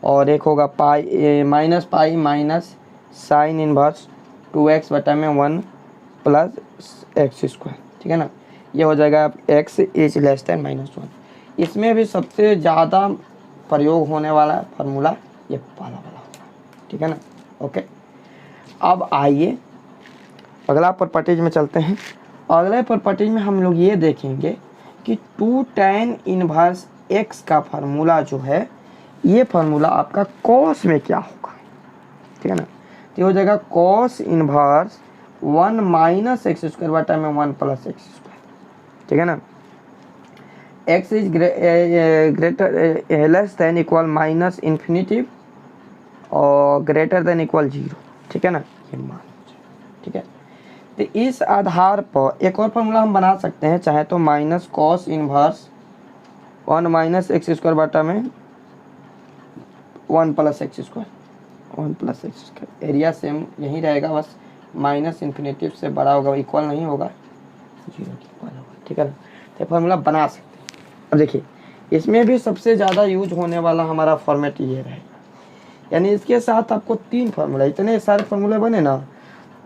और एक होगा pi minus pi minus sign inverse 2x बटा में 1 प्लस एक्स स्क्वायर, ठीक है ना। ये हो जाएगा x इज लेस देन -1। इसमें भी सबसे ज़्यादा प्रयोग होने वाला फार्मूला ये वाला होगा, ठीक है ना। ओके, अब आइए अगला प्रॉपर्टीज में चलते हैं। अगले प्रॉपर्टीज में हम लोग ये देखेंगे कि 2 tan इनवर्स x का फार्मूला जो है ये फार्मूला आपका cos में क्या होगा, ठीक है ना। तो हो जाएगा cos inverse 1 minus x square बटा में 1 प्लस एक्स स्क्वायर, ठीक है ना। x is greater less than equal minus infinity और ग्रेटर देन इक्वल 0, ठीक है ना, ये मान, ठीक है। तो इस आधार पर एक और फार्मूला हम बना सकते हैं, चाहे तो minus cos inverse 1 minus x square बटा में 1 plus x square, 1 plus x square, area same यही रहेगा, बस माइनस इन्फिनेटिव से बड़ा होगा, इक्वल नहीं होगा, 0 के इक्वल होगा, ठीक है ना। तो फार्मूला बना सकते हैं। अब देखिए इसमें भी सबसे ज़्यादा यूज होने वाला हमारा फॉर्मेट ये रहेगा, यानी इसके साथ आपको 3 फार्मूला, इतने सारे फार्मूले बने ना,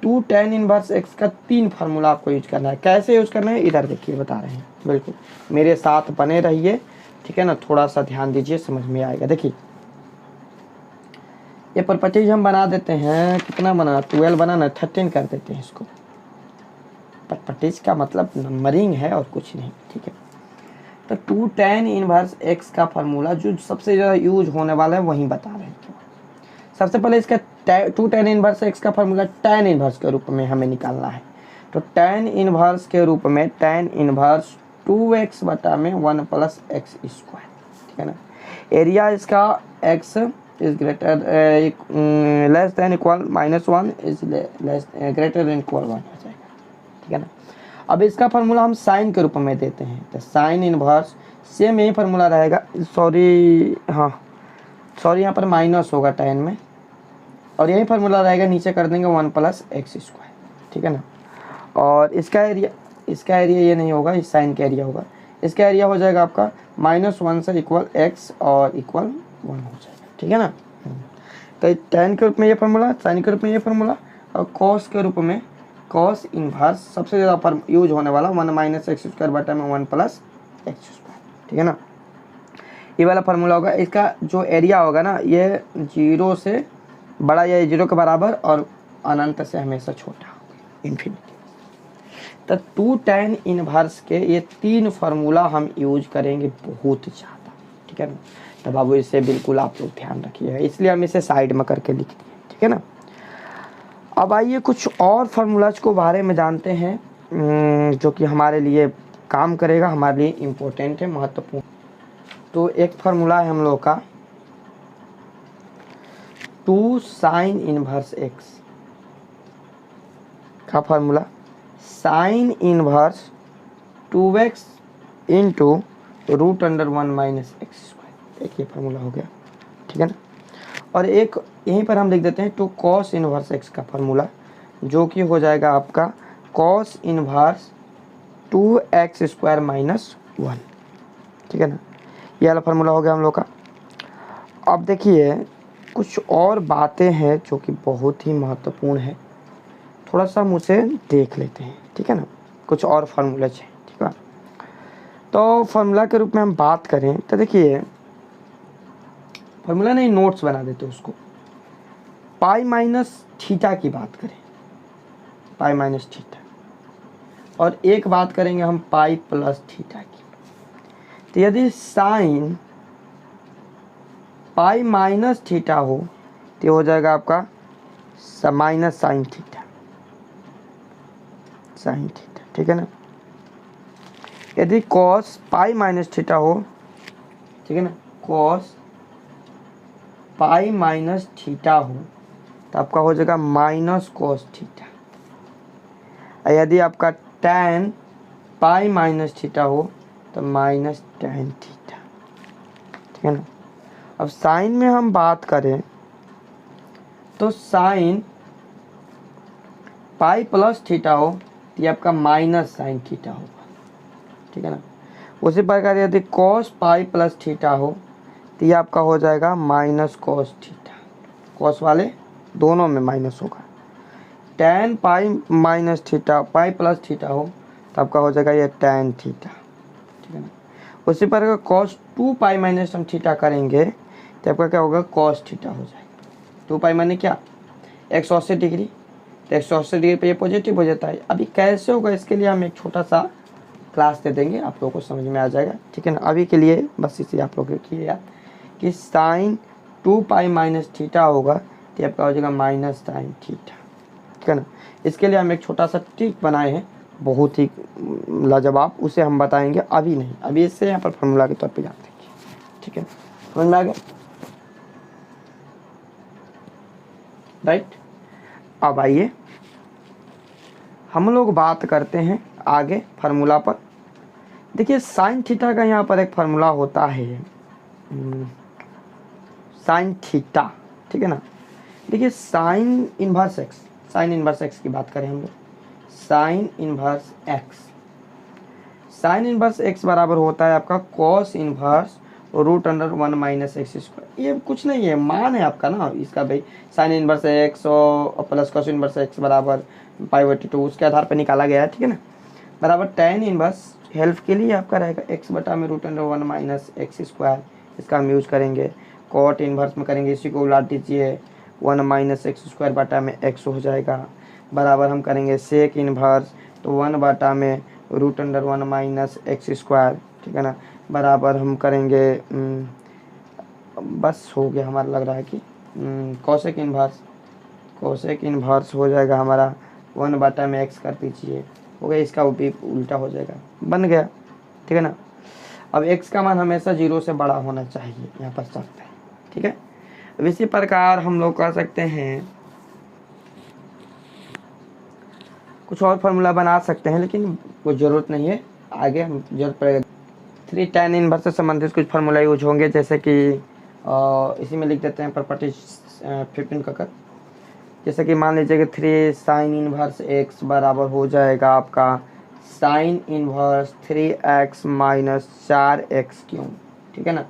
2 tan इनवर्स x का 3 फार्मूला आपको यूज करना है। कैसे यूज करना है इधर देखिए बता रहे हैं, बिल्कुल मेरे साथ बने रहिए, ठीक है ना, थोड़ा सा ध्यान दीजिए, समझ में आएगा। देखिए ये प्रॉपर्टीज हम बना देते हैं, कितना बना 12 बना ना, 13 कर देते हैं इसको। प्रॉपर्टीज का मतलब नंबरिंग है और कुछ नहीं, ठीक है। तो 2 tan इनवर्स x का फार्मूला जो सबसे ज़्यादा यूज होने वाला है वही बता रहे हैं। सबसे पहले इसका 2 tan इनवर्स x का फार्मूला tan इनवर्स के रूप में हमें निकालना है। तो tan इनवर्स के रूप में tan इनवर्स 2x बटा में 1 प्लस एक्स स्क्वायर, ठीक है ना। एरिया इसका x is greater less than equal -1 is less greater than equal 1 हो जाएगा, ठीक है ना। अब इसका फार्मूला हम साइन के रूप में देते हैं, तो साइन इनवर्स सेम यही फार्मूला रहेगा, सॉरी यहाँ पर माइनस होगा tan में, और यही फार्मूला रहेगा, नीचे कर देंगे 1 प्लस एक्स स्क्वायर, ठीक है ना। और इसका एरिया ये नहीं होगा, इस साइन का एरिया होगा, इसका एरिया हो जाएगा आपका -1 से इक्वल x और इक्वल 1 हो जाएगा, ठीक है ना। तो tan के रूप में ये फार्मूला, साइन के रूप में ये फार्मूला, और cos के रूप में cos इनवर्स सबसे ज़्यादा यूज होने वाला 1 माइनस एक्स स्क्वायर बटा में 1 प्लस एक्स स्क्वायर, ठीक है ना। ये वाला फार्मूला होगा। इसका जो एरिया होगा ना ये 0 से बड़ा या 0 के बराबर और अनंत से हमेशा छोटा होगा, इन्फिनिटी। तो 2 tan इनवर्स के ये 3 फार्मूला हम यूज करेंगे बहुत ज़्यादा, ठीक है ना। तो बाबू इसे बिल्कुल आप लोग ध्यान रखिएगा, इसलिए हम इसे साइड में करके लिख दिए, ठीक है ना। अब आइए कुछ और फार्मूलाज को बारे में जानते हैं जो कि हमारे लिए काम करेगा, हमारे लिए इम्पोर्टेंट है, महत्वपूर्ण। तो एक फार्मूला है हम लोग का 2 साइन इनवर्स एक्स का formula, sine inverse 2x into root under 1 minus x square, एक ये फार्मूला हो गया, ठीक है ना। और एक यहीं पर हम लिख देते हैं 2 कॉस इनवर्स एक्स का फार्मूला, जो कि हो जाएगा आपका cos inverse 2x square minus 1, ठीक है ना। ये वाला फार्मूला हो गया हम लोग का। अब देखिए कुछ और बातें हैं जो कि बहुत ही महत्वपूर्ण है, थोड़ा सा हम उसे देख लेते हैं, ठीक है ना। कुछ और फार्मूला हैं, ठीक है। तो फार्मूला के रूप में हम बात करें तो देखिए, फार्मूला नहीं, नोट्स बना देते उसको। पाई माइनस थीटा की बात करें, पाई माइनस थीटा, और एक बात करेंगे हम पाई प्लस थीटा की। तो यदि साइन पाई माइनस थीटा हो तो हो जाएगा आपका minus sine theta, sine theta, ठीक है ना। यदि कॉस पाई माइनस थीटा हो, ठीक है ना, कॉस पाई माइनस थीटा हो तो आपका हो जाएगा माइनस कॉस थीटा। और यदि आपका टैन पाई माइनस थीटा हो तो माइनस टैन थीटा, ठीक है ना। अब साइन में हम बात करें तो साइन पाई प्लस थीटा हो तो ये आपका माइनस साइन थीटा होगा, ठीक है ना। उसी प्रकार यदि कॉस पाई प्लस थीटा हो तो ये आपका हो जाएगा माइनस कॉस थीटा, कॉस वाले दोनों में माइनस होगा। Tan pi minus theta pi plus theta हो तो आपका हो जाएगा ये टैन थीटा, ठीक है ना। उसी प्रकार कॉस 2 पाई माइनस हम थीटा करेंगे तो आपका क्या होगा, कॉस थीटा हो जाएगा। 2 पाई माने क्या, 180 डिग्री, तो 180 डिग्री पे ये पॉजिटिव हो जाता है। अभी कैसे होगा इसके लिए हम एक छोटा सा क्लास दे देंगे, आप लोगों को समझ में आ जाएगा, ठीक है ना। अभी के लिए बस इसे आप लोग रखिए याद कि साइन 2 पाई माइनस थीटा होगा तो आपका हो जाएगा माइनस साइन थीटा, ठीक है ना। इसके लिए हम एक छोटा सा ट्रिक बनाए हैं, बहुत ही लाजवाब, उसे हम बताएंगे, अभी नहीं, अभी इससे यहाँ पर फॉर्मूला के तौर पे याद रखिए, ठीक है, समझ में आ गया, राइट। अब आइए हम लोग बात करते हैं आगे फार्मूला पर। देखिए साइन थीटा का यहाँ पर एक फार्मूला होता है, साइन थीटा, ठीक है ना। देखिए sine inverse X, sine inverse X की बात करें हम लोग, sine inverse X, sine inverse X बराबर होता है आपका cos inverse root under 1 minus x square. ये कुछ नहीं है, मान है आपका ना इसका भाई, साइन इनवर्स एक्स और प्लस कॉस इनवर्स एक्स बराबर पाई/2 उसके आधार पर निकाला गया है, ठीक है ना, बराबर टैन इनवर्स, हेल्प के लिए आपका रहेगा एक्स बटा में root under 1 minus x square, इसका हम यूज करेंगे। कॉट इनवर्स में करेंगे, इसी को उलट दीजिए, 1 माइनस एक्स स्क्वायर बटा में एक्स हो जाएगा, बराबर हम करेंगे सेक इनवर्स, तो 1 बटा में root under 1 minus x square, ठीक है ना, बराबर हम करेंगे बस हो गया हमारा, लग रहा है कि कॉसेक इनवर्स, कॉसेक इनवर्स हो जाएगा हमारा 1 बटा में एक्स कर दीजिए, हो गया, इसका भी उल्टा हो जाएगा, बन गया, ठीक है ना। अब x का मान हमेशा 0 से बड़ा होना चाहिए, यहाँ पर शर्त है, ठीक है। अब इसी प्रकार हम लोग कर सकते हैं, कुछ और फार्मूला बना सकते हैं लेकिन कोई ज़रूरत नहीं है, आगे हम जरूरत पड़ेगा। 3 tan इनवर्स से संबंधित कुछ फार्मूला यूज होंगे, जैसे कि इसी में लिख देते हैं प्रॉपर्टी 15 का कर, जैसे कि मान लीजिए कि 3 साइन इनवर्स एक्स बराबर हो जाएगा आपका sine inverse 3x minus 4x cube, ठीक है ना।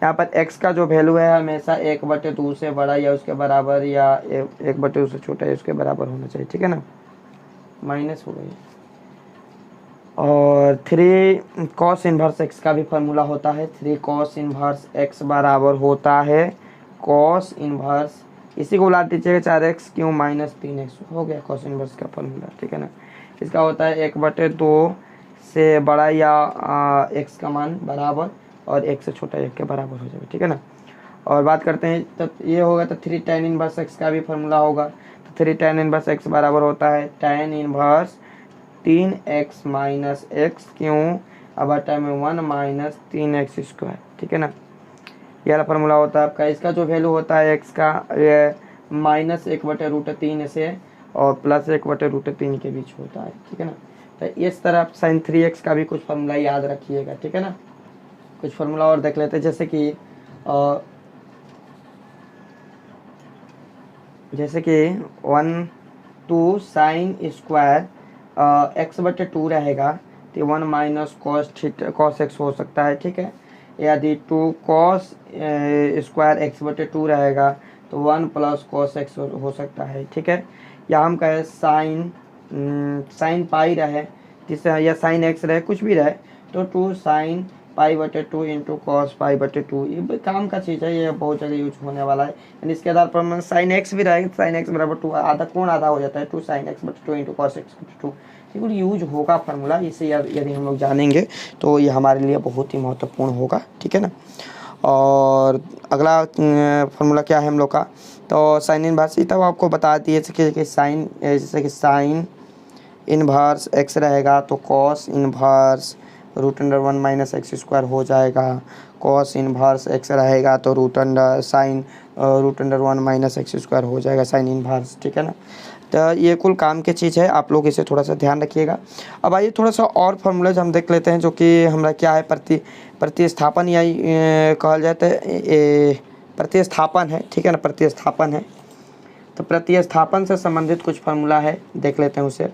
यहाँ पर x का जो वैल्यू है हमेशा 1/2 से बड़ा या उसके बराबर, या 1/2 से छोटा या उसके बराबर होना चाहिए, ठीक है ना, माइनस हो गई। और 3 कॉस इनवर्स x का भी फार्मूला होता है, 3 कॉस इनवर्स x बराबर होता है कॉस इनवर्स, इसी को उलट दीजिएगा 4x क्यूब माइनस 3x, हो गया कॉस इनवर्स का फार्मूला, ठीक है ना। इसका होता है 1/2 से बड़ा या x का मान बराबर और 1 से छोटा 1 के बराबर हो जाएगा, ठीक है ना। और बात करते हैं तब ये होगा तो 3 tan इनवर्स x का भी फार्मूला होगा, तो 3 tan इनवर्स x बराबर होता है tan inverse 3x minus x क्यों अब बटा में 1 माइनस 3x स्क्वायर, ठीक है ना। ये वाला फार्मूला होता है आपका। इसका जो वैल्यू होता है एक्स का ये -1/√3 से और +1/√3 के बीच होता है, ठीक है ना। तो इस तरह आप sin 3x का भी कुछ फार्मूला याद रखिएगा, ठीक है ना। कुछ फार्मूला और देख लेते हैं, जैसे कि 1/2 sin स्क्वायर x/2 रहेगा तो 1 - cos x हो सकता है, ठीक है। यदि 2 cos स्क्वायर x/2 रहेगा तो 1 + cos x हो सकता है, ठीक है। या हम कहें sin पाई रहे जिससे, या sin x रहे, कुछ भी रहे, तो 2 sin π/2 × cos π/2 ये काम का चीज़ है, ये बहुत जगह यूज होने वाला है। यानी इसके आधार पर मैं sin x भी रहेगा, sin x = 2 आधा कोण आधा हो जाता है, 2 sin x/2 × cos x/2 बिल्कुल यूज होगा फार्मूला। इसे यदि हम लोग जानेंगे तो ये हमारे लिए बहुत ही महत्वपूर्ण होगा, ठीक है ना। और अगला फार्मूला क्या है हम लोग का, तो साइन इनवर्स, तब आपको बता दिए कि साइन, जैसे कि साइन इनवर्स x रहेगा तो cos इनवर्स √1 - x² हो जाएगा। cos इनवर्स x रहेगा तो साइन √1 - x² हो जाएगा साइन इनवर्स, ठीक है ना। तो ये कुल काम की चीज़ है, आप लोग इसे थोड़ा सा ध्यान रखिएगा। अब आइए थोड़ा सा और फार्मूलाज हम देख लेते हैं, जो कि हमारा क्या है, प्रतिस्थापन या कहल जाता है प्रतिस्थापन है, ठीक है ना, प्रतिस्थापन है। तो प्रतिस्थापन से संबंधित कुछ फार्मूला है, देख लेते हैं उसे।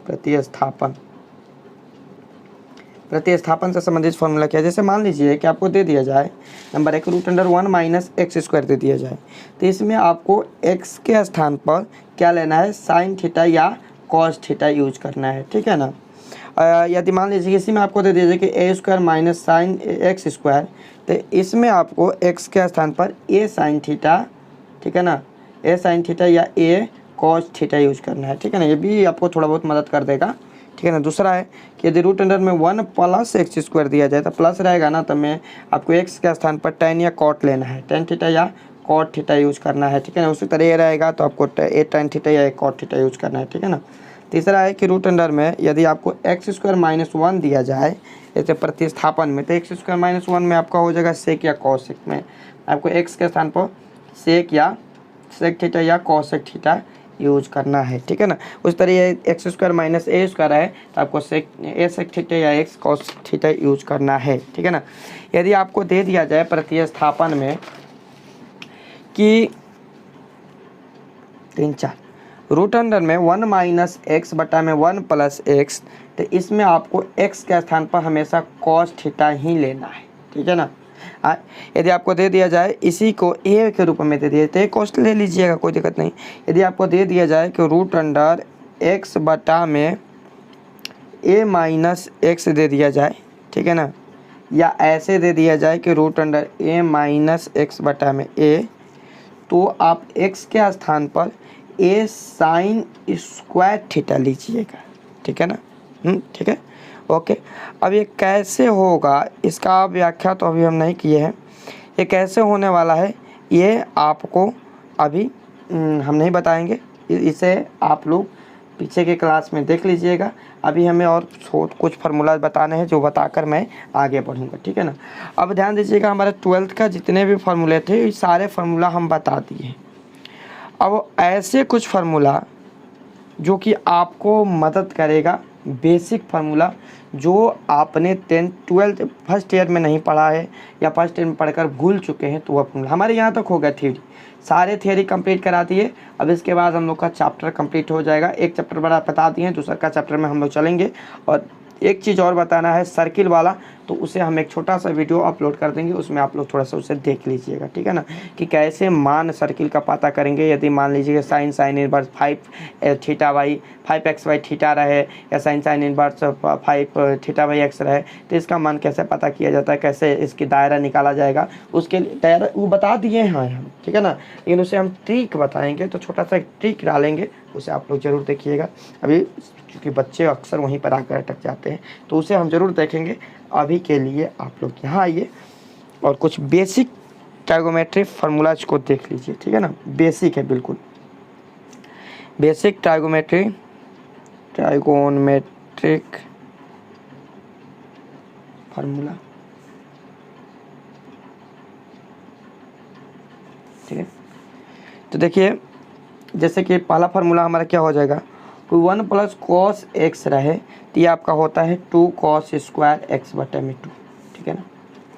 प्रतिस्थापन से संबंधित फार्मूला क्या है, जैसे मान लीजिए कि आपको दे दिया जाए नंबर 1 √1 - x² दे दिया जाए, तो इसमें आपको x के स्थान पर क्या लेना है, साइन थीटा या कॉस थीटा यूज करना है, ठीक है ना। यदि मान लीजिए इसी में आपको दे दिया जाए कि a² - sin x², तो इसमें आपको x के स्थान पर a sin थीटा, ठीक है ना, a sin थीटा या a cos थीटा यूज करना है, ठीक है ना। ये भी आपको थोड़ा बहुत मदद कर देगा, ठीक है ना। दूसरा है कि यदि √1 + x² दिया जाए तो प्लस रहेगा ना, तो मैं आपको x के स्थान पर tan या cot लेना है, tan थीटा या cot थीटा यूज करना है, ठीक है ना। उसी तरह ये रहेगा तो आपको a tan थीटा या cot थीटा यूज करना है, ठीक है ना। तीसरा है कि √, में यदि आपको x² - 1 दिया जाए जैसे प्रतिस्थापन में, तो x² - 1 में आपका हो जाएगा सेक या कॉसेक, में आपको x के स्थान पर सेक थीटा या कॉसेक थीटा यूज करना है, ठीक है ना। उस तरह x² - a² है तो आपको सेक थीटा या x cos थीटा यूज करना है, ठीक है ना। यदि आपको दे दिया जाए प्रतिस्थापन में कि 3-4 √, में 1 - x बटा में 1 + x, तो इसमें आपको x के स्थान पर हमेशा cos थीटा ही लेना है, ठीक है ना। यदि आपको दे दिया जाए इसी को a के रूप में दे दिया तो कॉस्ट ले लीजिएगा, कोई दिक्कत नहीं। यदि आपको दे दिया जाए कि √x बटा में a - x दे दिया जाए, ठीक है ना, या ऐसे दे दिया जाए कि √a - x बटा में a, तो आप x के स्थान पर a sin स्क्वायर थीटा लीजिएगा, ठीक है ना। ठीक है, ओके। अब ये कैसे होगा इसका व्याख्या तो अभी हम नहीं किए हैं, ये कैसे होने वाला है ये आपको अभी हम नहीं बताएंगे, इसे आप लोग पीछे के क्लास में देख लीजिएगा। अभी हमें और कुछ फार्मूला बताने हैं जो बताकर मैं आगे बढ़ूंगा, ठीक है ना। अब ध्यान दीजिएगा, हमारे 12th का जितने भी फार्मूले थे सारे फार्मूला हम बता दिए। अब ऐसे कुछ फार्मूला जो कि आपको मदद करेगा, बेसिक फार्मूला जो आपने 10th 12th फर्स्ट ईयर में नहीं पढ़ा है या फर्स्ट ईयर में पढ़कर भूल चुके हैं, तो वह फार्मूला हमारे यहाँ तक हो गया। थ्योरी सारे थियरी कंप्लीट करा दिए। अब इसके बाद हम लोग का चैप्टर कंप्लीट हो जाएगा। एक चैप्टर बता दिए, दूसरा का चैप्टर में हम लोग चलेंगे। और एक चीज़ और बताना है सर्किल वाला, तो उसे हम एक छोटा सा वीडियो अपलोड कर देंगे, उसमें आप लोग थोड़ा सा उसे देख लीजिएगा, ठीक है ना, कि कैसे मान सर्किल का पता करेंगे। यदि मान लीजिए sine inverse 5 theta by 5x/, theta रहे, या sine inverse 5 theta by x रहे, तो इसका मान कैसे पता किया जाता है, कैसे इसकी दायरा निकाला जाएगा, उसके लिए दायरा वो बता दिए हैं हम, ठीक है ना। लेकिन उसे हम ट्रिक बताएंगे, तो छोटा सा एक ट्रिक डालेंगे, उसे आप लोग ज़रूर देखिएगा। अभी क्योंकि बच्चे अक्सर वहीं पर आकर अटक जाते हैं, तो उसे हम ज़रूर देखेंगे। अभी के लिए आप लोग यहाँ आइए और कुछ बेसिक ट्राइगोमेट्रिक फार्मूलाज को देख लीजिए, ठीक है ना। बेसिक है, बिल्कुल बेसिक ट्राइगोमेट्रिक फार्मूला। ठीक है। तो देखिए जैसे कि पहला फार्मूला हमारा क्या हो जाएगा, कोई 1 प्लस कॉस एक्स रहे तो ये आपका होता है 2 कॉस स्क्वायर एक्स बटे में 2, ठीक है ना,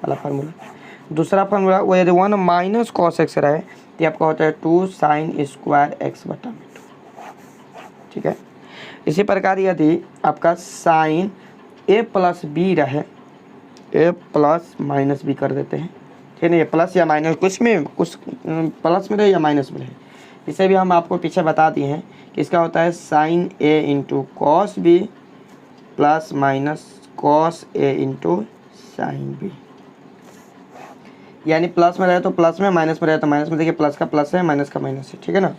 पहला फार्मूला। दूसरा फार्मूला वो यदि 1 माइनस कॉस एक्स रहे तो ये आपका होता है 2 साइन स्क्वायर एक्स बटा में 2, ठीक है। इसी प्रकार यदि आपका साइन ए प्लस बी रहे, ए प्लस माइनस बी कर देते हैं, ठीक है, ये प्लस या माइनस कुछ प्लस में रहे या माइनस में रहे, इसे भी हम आपको पीछे बता दिए हैं कि इसका होता है sine A into cos B plus minus cos A into sine B, यानी प्लस में रहे तो प्लस में, माइनस में रहे तो माइनस में। देखिए प्लस का प्लस है, माइनस का माइनस है, ठीक है ना।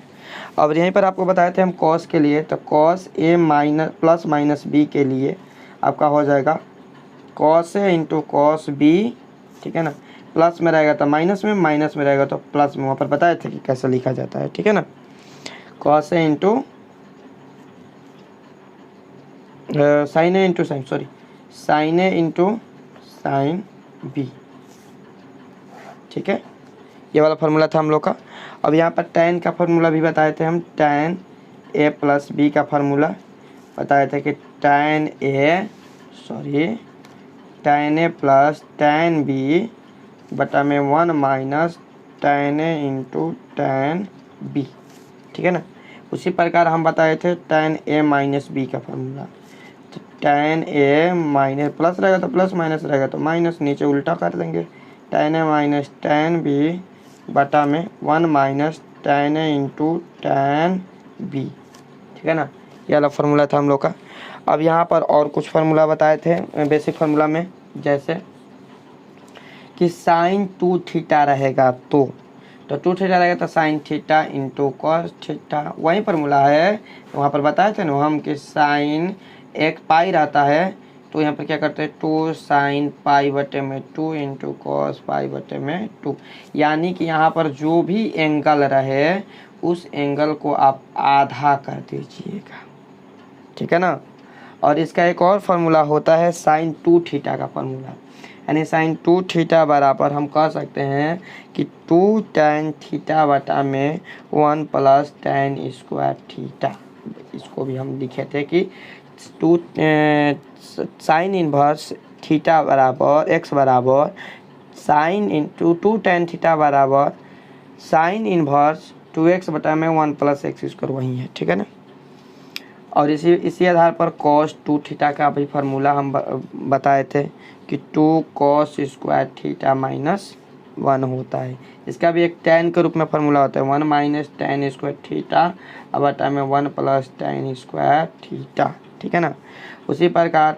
अब यहीं पर आपको बताए थे हम कॉस के लिए, तो cos A minus plus minus B के लिए आपका हो जाएगा cos A into cos B, ठीक है ना। प्लस में रहेगा तो माइनस में, माइनस में रहेगा तो प्लस में, वहाँ पर बताए थे कि कैसे लिखा जाता है, ठीक है ना। Cos A into sign A into sign, sorry sine A into sine B, ठीक है। ये वाला फार्मूला था हम लोग का। अब यहाँ पर tan का फार्मूला भी बताए थे हम, tan a प्लस बी का फार्मूला बताए थे कि tan a plus tan b बटा में 1 minus tan a into tan b, ठीक है ना। उसी प्रकार हम बताए थे tan a माइनस बी का फार्मूला, तो tan a माइनस प्लस रहेगा तो प्लस, माइनस रहेगा तो माइनस, नीचे उल्टा कर देंगे, tan a minus tan b बटा में 1 minus tan a into tan b, ठीक है ना। ये वाला फार्मूला था हम लोग का। अब यहाँ पर और कुछ फार्मूला बताए थे बेसिक फार्मूला में, जैसे कि साइन 2 थीटा रहेगा तो 2 थीटा रहेगा तो sine theta into cos theta, वही फार्मूला है वहाँ पर बताए थे ना हम कि साइन एक पाई रहता है तो यहाँ पर क्या करते हैं 2 साइन पाई बटे में 2 इंटू कॉस पाई बटे में 2, यानी कि यहाँ पर जो भी एंगल रहे उस एंगल को आप आधा कर दीजिएगा, ठीक है ना। और इसका एक और फार्मूला होता है साइन 2 थीटा का फार्मूला, यानी साइन 2 थीटा बराबर हम कह सकते हैं कि 2 tan थीटा बटा में 1 प्लस tan स्क्वायर थीटा। इसको भी हम लिखे थे कि 2 साइन इन्वर्स थीटा बराबर एक्स बराबर साइन इंटू 2 tan थीटा बराबर साइन इन्वर्स 2x बटा में 1 प्लस एक्स स्क्वायर, वही है, ठीक है ना। और इसी आधार पर cos 2 थीटा का भी फार्मूला हम बताए थे कि 2 cos स्क्वायर थीटा माइनस 1 होता है। इसका भी एक tan के रूप में फार्मूला होता है 1 माइनस tan स्क्वायर थीटा अब बटा में 1 प्लस tan स्क्वायर थीटा, ठीक है ना। उसी प्रकार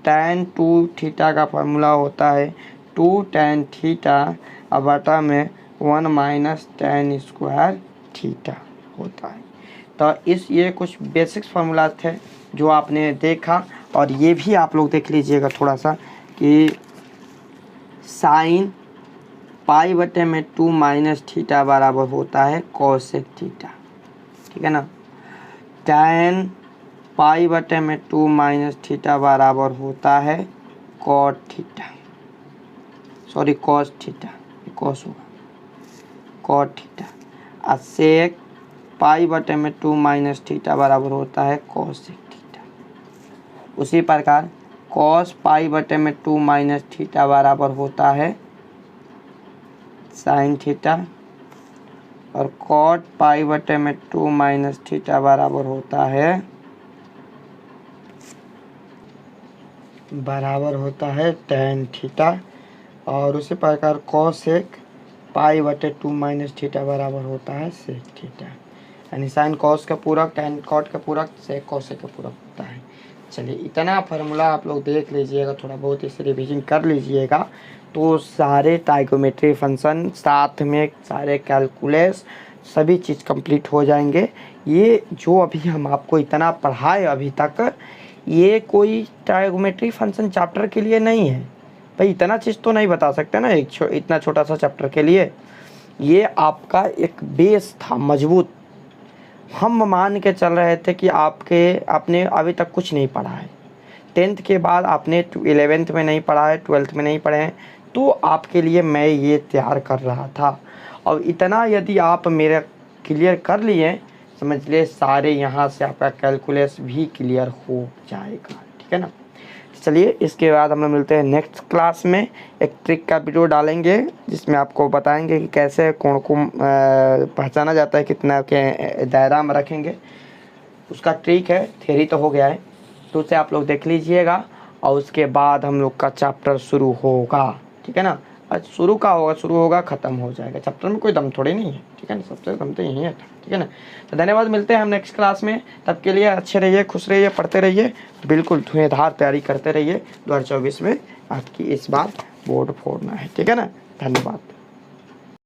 tan 2 थीटा का फार्मूला होता है 2 tan थीटा अब बटा में 1 माइनस tan स्क्वायर थीटा होता है। तो ये कुछ बेसिक्स फार्मूला थे जो आपने देखा, और ये भी आप लोग देख लीजिएगा थोड़ा सा कि साइन पाई बटे में 2 माइनस थीटा बराबर होता है कोसेक थीटा, ठीक है ना। tan पाई बटे में 2 माइनस थीटा बराबर होता है cot theta, sorry cos theta, cos होगा कॉट थीटा। और सेक पाई बटे में 2 माइनस थीटा बराबर होता है कोसेक थीटा। उसी प्रकार कॉस पाई बटे में 2 माइनस थीटा बराबर होता है साइन थीटा, और कॉट पाई बटे में 2 माइनस थीटा बराबर होता है tan थीटा। और उसी प्रकार कोसेक पाई बटे 2 माइनस थीटा बराबर होता है सेक थीटा, यानी साइन कॉस का पूरक tan कॉट का पूरक सेक कोसेक का पूरक होता है। चलिए इतना फार्मूला आप लोग देख लीजिएगा, थोड़ा बहुत इसे रिवीजन कर लीजिएगा तो सारे ट्राइगोमेट्री फंक्शन साथ में सारे कैलकुलस सभी चीज़ कंप्लीट हो जाएंगे। ये जो अभी हम आपको इतना पढ़ाए अभी तक, ये कोई ट्राइगोमेट्री फंक्शन चैप्टर के लिए नहीं है भाई, इतना चीज़ तो नहीं बता सकते ना इतना छोटा सा चैप्टर के लिए। ये आपका एक बेस था मजबूत। हम मान के चल रहे थे कि आपने अभी तक कुछ नहीं पढ़ा है, 10th के बाद आपने 11th में नहीं पढ़ा है, 12th में नहीं पढ़े हैं, तो आपके लिए मैं ये तैयार कर रहा था। और इतना यदि आप मेरा क्लियर कर लिए, समझ लिए सारे यहाँ से आपका कैलकुलस भी क्लियर हो जाएगा, ठीक है ना। चलिए इसके बाद हम लोग मिलते हैं नेक्स्ट क्लास में। एक ट्रिक का वीडियो डालेंगे जिसमें आपको बताएंगे कि कैसे कोण को पहचाना जाता है, कितना के दायरा में रखेंगे, उसका ट्रिक है। थ्योरी तो हो गया है, तो उसे आप लोग देख लीजिएगा और उसके बाद हम लोग का चैप्टर शुरू होगा, ठीक है ना। आज शुरू होगा ख़त्म हो जाएगा। चैप्टर में कोई दम थोड़ी नहीं है, ठीक है ना, सबसे दम तो यही है, ठीक है ना। तो धन्यवाद, मिलते हैं हम नेक्स्ट क्लास में। तब के लिए अच्छे रहिए, खुश रहिए, पढ़ते रहिए, बिल्कुल धुएंधार तैयारी करते रहिए। 2024 में आपकी इस बार बोर्ड फोड़ना है, ठीक है ना। धन्यवाद।